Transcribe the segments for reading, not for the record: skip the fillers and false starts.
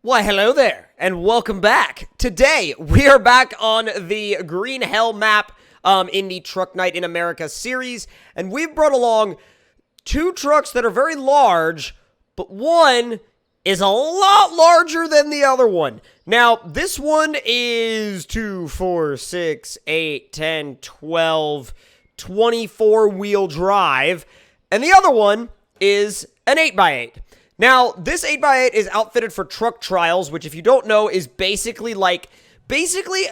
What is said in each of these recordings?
Why, hello there, and welcome back. Today, we are back on the Green Hell map in the Truck Night in America series, and we've brought along two trucks that are very large, but one is a lot larger than the other one. Now, this one is 2, 4, 6, 8, 10, 12, 24-wheel drive, and the other one is an 8x8. Now, this 8x8 is outfitted for truck trials, which if you don't know is basically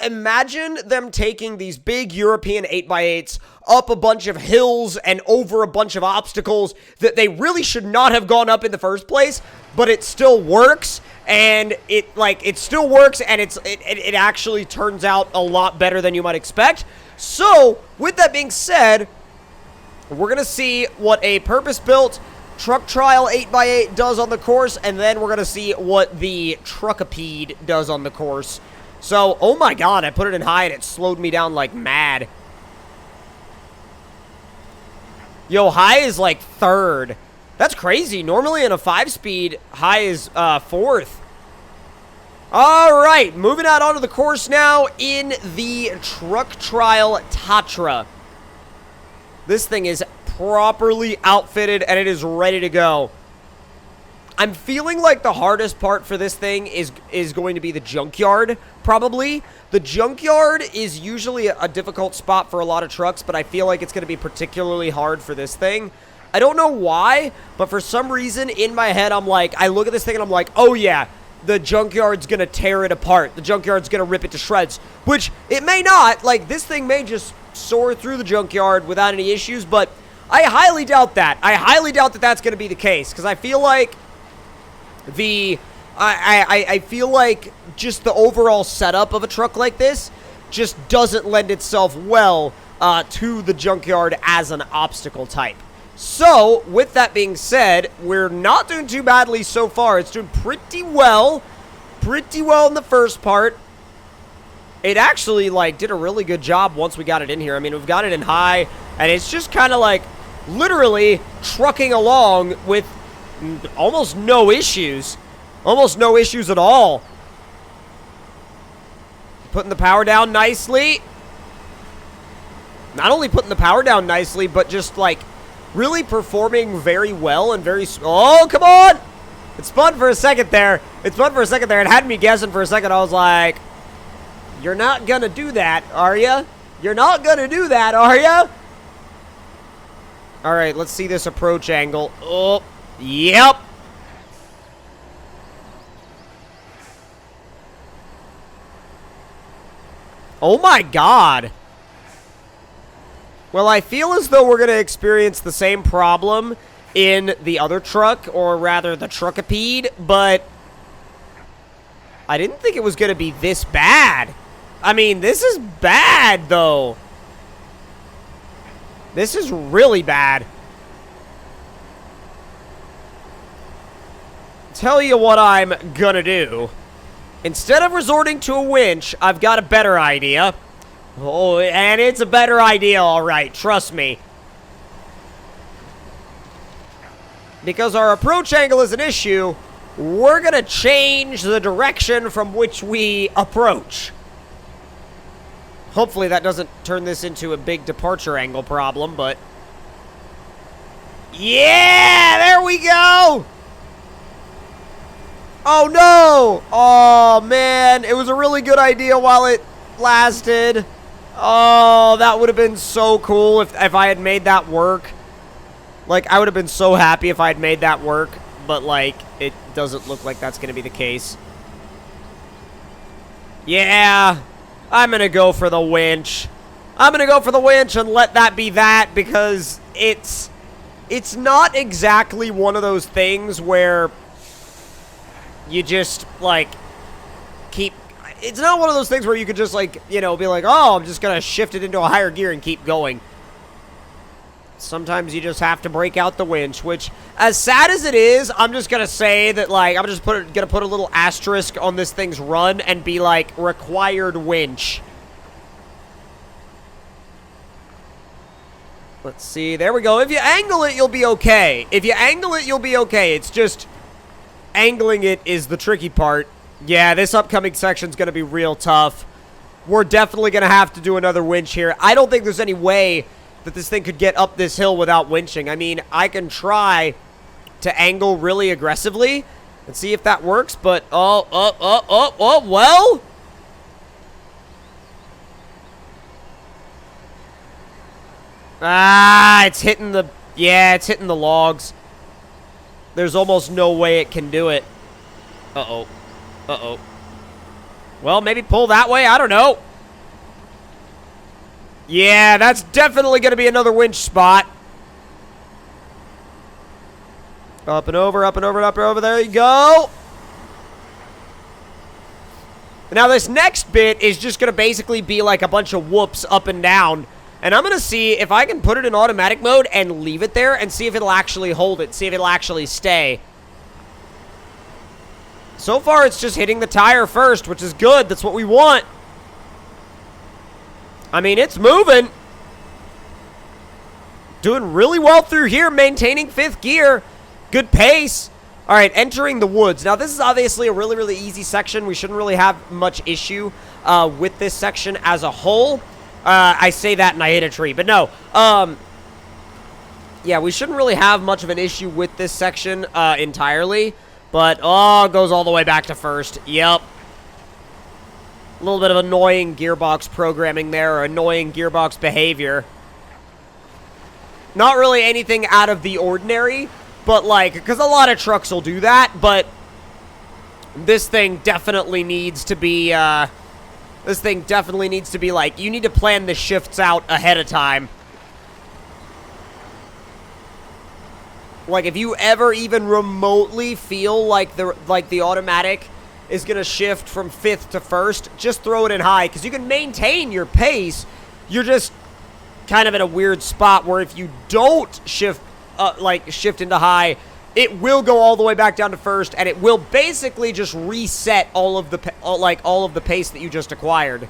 imagine them taking these big European 8x8s up a bunch of hills and over a bunch of obstacles that they really should not have gone up in the first place, but it still works, and it actually turns out a lot better than you might expect. So, with that being said, we're going to see what a purpose-built truck trial 8x8 does on the course, and then we're going to see what the Truckapede does on the course. So, oh my god, I put it in high and it slowed me down like mad. Yo, high is like 3rd. That's crazy. Normally in a 5-speed, high is 4th. Alright, moving out onto the course now in the truck trial Tatra. This thing is properly outfitted and it is ready to go. I'm feeling like the hardest part for this thing is going to be the junkyard, probably. The junkyard is usually a difficult spot for a lot of trucks, but I feel like it's going to be particularly hard for this thing. I don't know why, but for some reason in my head, I look at this thing and I'm like, oh yeah, the junkyard's going to tear it apart. The junkyard's going to rip it to shreds, which it may not. Like, this thing may just soar through the junkyard without any issues, but I highly doubt that. I highly doubt that that's going to be the case, because I feel like I feel like just the overall setup of a truck like this just doesn't lend itself well to the junkyard as an obstacle type. So, with that being said, we're not doing too badly so far. It's doing pretty well in the first part. It actually, did a really good job once we got it in here. I mean, we've got it in high, and it's just kind of literally trucking along with almost no issues. Almost no issues at all. Putting the power down nicely. Not only putting the power down nicely, but just, really performing very well and very... Oh, come on! It spun for a second there. It had me guessing for a second. I was like, you're not gonna do that, are ya? You're not gonna do that, are ya? Alright, let's see this approach angle. Oh, yep. Oh my god. Well, I feel as though we're going to experience the same problem in the other truck, or rather the Truckapede, but I didn't think it was going to be this bad. I mean, this is bad, though. This is really bad. Tell you what I'm gonna do. Instead of resorting to a winch, I've got a better idea. Oh, and it's a better idea, all right. Trust me. Because our approach angle is an issue, we're gonna change the direction from which we approach. Hopefully that doesn't turn this into a big departure angle problem, but... Yeah! There we go! Oh, no! Oh, man. It was a really good idea while it lasted. Oh, that would have been so cool if I had made that work. I would have been so happy if I had made that work. But, it doesn't look like that's going to be the case. Yeah. I'm going to go for the winch. I'm going to go for the winch and let that be that, because it's not exactly one of those things where you just, keep... It's not one of those things where you could just, be like, oh, I'm just going to shift it into a higher gear and keep going. Sometimes you just have to break out the winch, which, as sad as it is, I'm just going to say that, I'm just going to put a little asterisk on this thing's run and be required winch. Let's see. There we go. If you angle it, you'll be okay. It's just angling it is the tricky part. Yeah, this upcoming section's going to be real tough. We're definitely going to have to do another winch here. I don't think there's any way that this thing could get up this hill without winching. I mean, I can try to angle really aggressively and see if that works, but well. Ah, it's hitting the, yeah, it's hitting the logs. There's almost no way it can do it. Uh-oh. Uh-oh. Well, maybe pull that way. I don't know. Yeah, that's definitely going to be another winch spot. Up and over, up and over, up and over. There you go. Now, this next bit is just going to basically be like a bunch of whoops up and down. And I'm going to see if I can put it in automatic mode and leave it there and see if it'll actually hold it. See if it'll actually stay. So far, it's just hitting the tire first, which is good. That's what we want. I mean, it's moving. Doing really well through here, maintaining 5th gear. Good pace. All right, entering the woods. Now, this is obviously a really, really easy section. We shouldn't really have much issue with this section as a whole. I say that and I hit a tree, but no. Yeah, we shouldn't really have much of an issue with this section entirely. But, oh, it goes all the way back to first. Yep. A little bit of annoying gearbox programming there, or annoying gearbox behavior. Not really anything out of the ordinary, but like, because a lot of trucks will do that, but this thing definitely needs to be, like, you need to plan the shifts out ahead of time. Like, if you ever even remotely feel like the automatic is going to shift from 5th to 1st, just throw it in high, because you can maintain your pace. You're just kind of in a weird spot where if you don't shift into high, it will go all the way back down to 1st, and it will basically just reset all of the pace that you just acquired.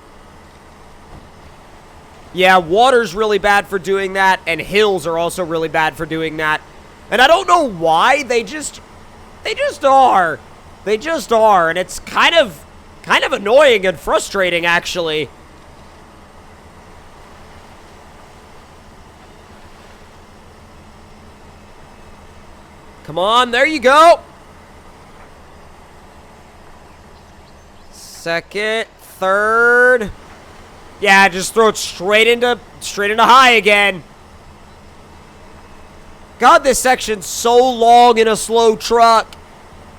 Yeah, water's really bad for doing that, and hills are also really bad for doing that. And I don't know why, they just are. They just are, and it's kind of annoying and frustrating, actually. Come on, there you go. 2nd, 3rd. Yeah, just throw it straight into high again. God, this section's so long in a slow truck.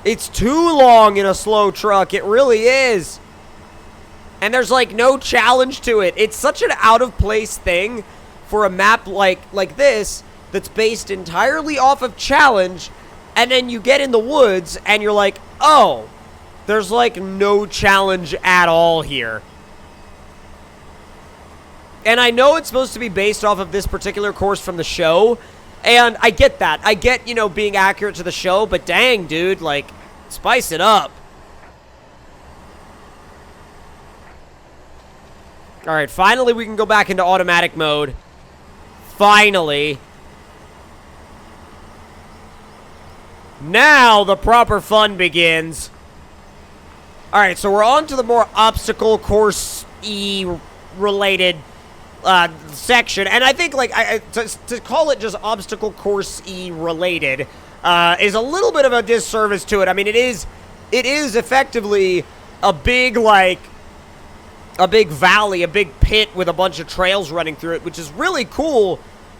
It's too long in a slow truck. It really is. And there's, like, no challenge to it. It's such an out-of-place thing for a map like this that's based entirely off of challenge, and then you get in the woods, and you're like, oh, there's, like, no challenge at all here. And I know it's supposed to be based off of this particular course from the show, and I get that. I get, you know, being accurate to the show, but dang, dude, like, spice it up. All right, finally we can go back into automatic mode. Finally. Now the proper fun begins. All right, so we're on to the more obstacle course-y related section, and I think, like, to call it just obstacle course-y related is a little bit of a disservice to it. I mean, it is effectively a big, like, a big valley, a big pit with a bunch of trails running through it, which is really cool.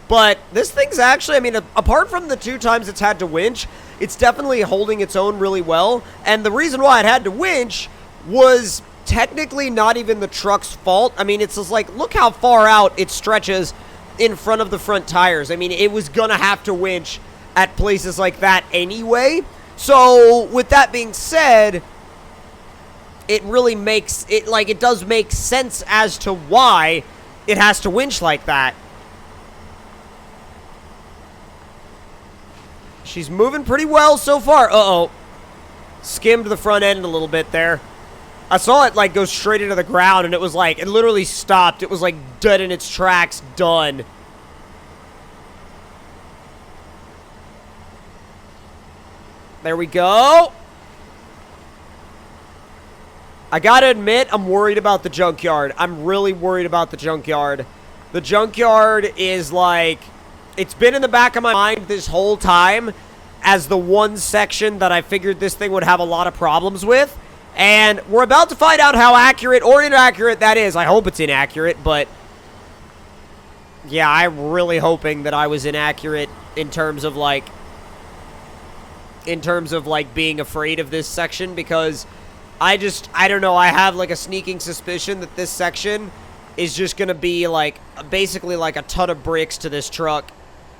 But this thing's actually, I mean, apart from the 2 times it's had to winch, it's definitely holding its own really well. And the reason why it had to winch was technically not even the truck's fault. I mean, it's just like, look how far out it stretches in front of the front tires. I mean, it was gonna have to winch at places like that anyway. So with that being said, it really makes it, like, it does make sense as to why it has to winch like that. She's moving pretty well so far. Uh-oh. Skimmed the front end a little bit there. I saw it, like, go straight into the ground, and it was like, it literally stopped. It was, like, dead in its tracks, done. There we go. I gotta admit, I'm worried about the junkyard. I'm really worried about the junkyard. The junkyard is like, it's been in the back of my mind this whole time as the one section that I figured this thing would have a lot of problems with. And we're about to find out how accurate or inaccurate that is. I hope it's inaccurate, but yeah, I'm really hoping that I was inaccurate in terms of like being afraid of this section, because I don't know, I have like a sneaking suspicion that this section is just gonna be like basically like a ton of bricks to this truck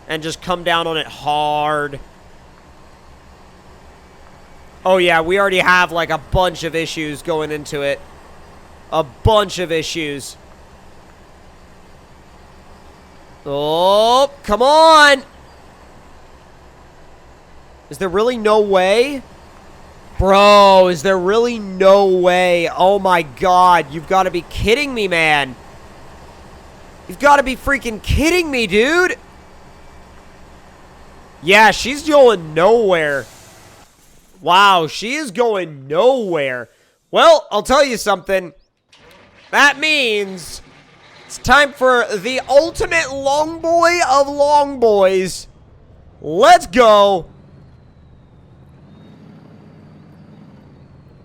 and just come down on it hard. Oh yeah, we already have like a bunch of issues going into it. A bunch of issues. Oh, come on! Is there really no way? Bro, is there really no way? Oh my god, you've got to be kidding me, man. You've got to be freaking kidding me, dude. Yeah, she's going nowhere. Wow, she is going nowhere. Well, I'll tell you something. That means it's time for the ultimate long boy of long boys. Let's go.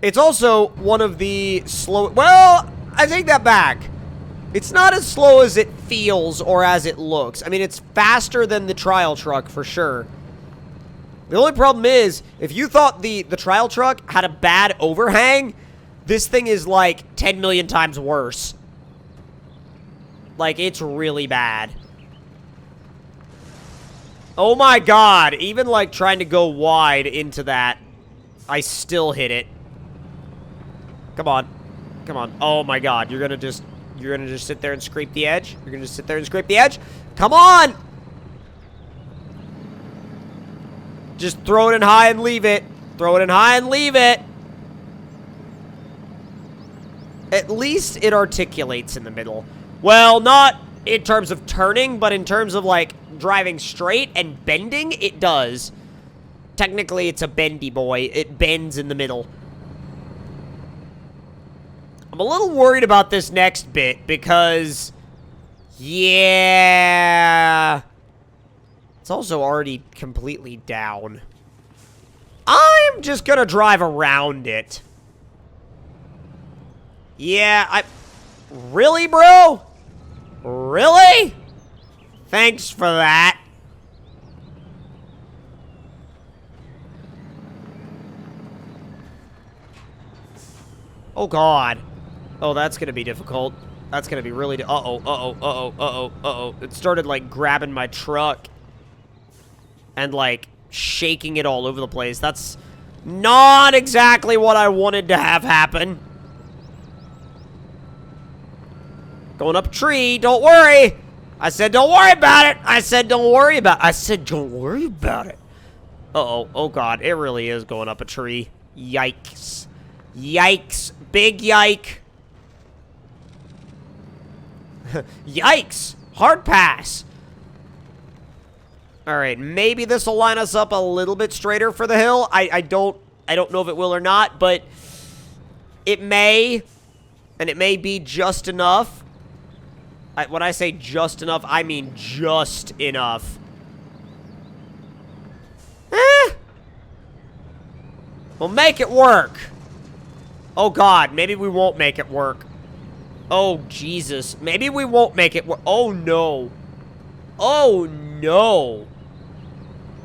It's also one of the slow... Well, I take that back. It's not as slow as it feels or as it looks. I mean, it's faster than the trial truck for sure. The only problem is, if you thought the trial truck had a bad overhang, this thing is like 10 million times worse. Like, it's really bad. Oh my god, even like trying to go wide into that, I still hit it. Come on. Come on. Oh my god, you're gonna just sit there and scrape the edge? You're gonna just sit there and scrape the edge? Come on! Just throw it in high and leave it. Throw it in high and leave it. At least it articulates in the middle. Well, not in terms of turning, but in terms of, like, driving straight and bending, it does. Technically, it's a bendy boy. It bends in the middle. I'm a little worried about this next bit because, yeah, it's also already completely down. I'm just gonna drive around it. Yeah, really, bro? Really? Thanks for that. Oh, God. Oh, that's gonna be difficult. That's gonna be really... Uh-oh, uh-oh, uh-oh, uh-oh, uh-oh. It started, like, grabbing my truck and, like, shaking it all over the place. That's not exactly what I wanted to have happen. Going up a tree. Don't worry. I said don't worry about it. I said don't worry about it. I said don't worry about it. Uh-oh. Oh, God. It really is going up a tree. Yikes. Yikes. Big yike. Yikes. Hard pass. Alright, maybe this will line us up a little bit straighter for the hill. I don't know if it will or not, but it may. And it may be just enough. When I say just enough, I mean just enough. We'll make it work. Oh, God. Maybe we won't make it work. Oh, Jesus. Maybe we won't make it work. Oh, no. Oh, no.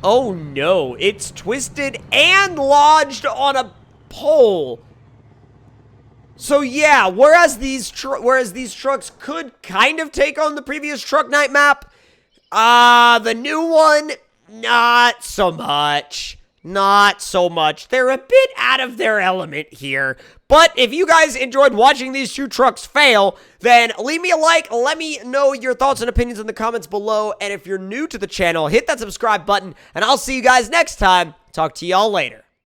Oh, no. It's twisted and lodged on a pole. So, yeah, whereas these trucks could kind of take on the previous Truck Night map, the new one, not so much. Not so much. They're a bit out of their element here. But if you guys enjoyed watching these two trucks fail, then leave me a like. Let me know your thoughts and opinions in the comments below. And if you're new to the channel, hit that subscribe button. And I'll see you guys next time. Talk to y'all later.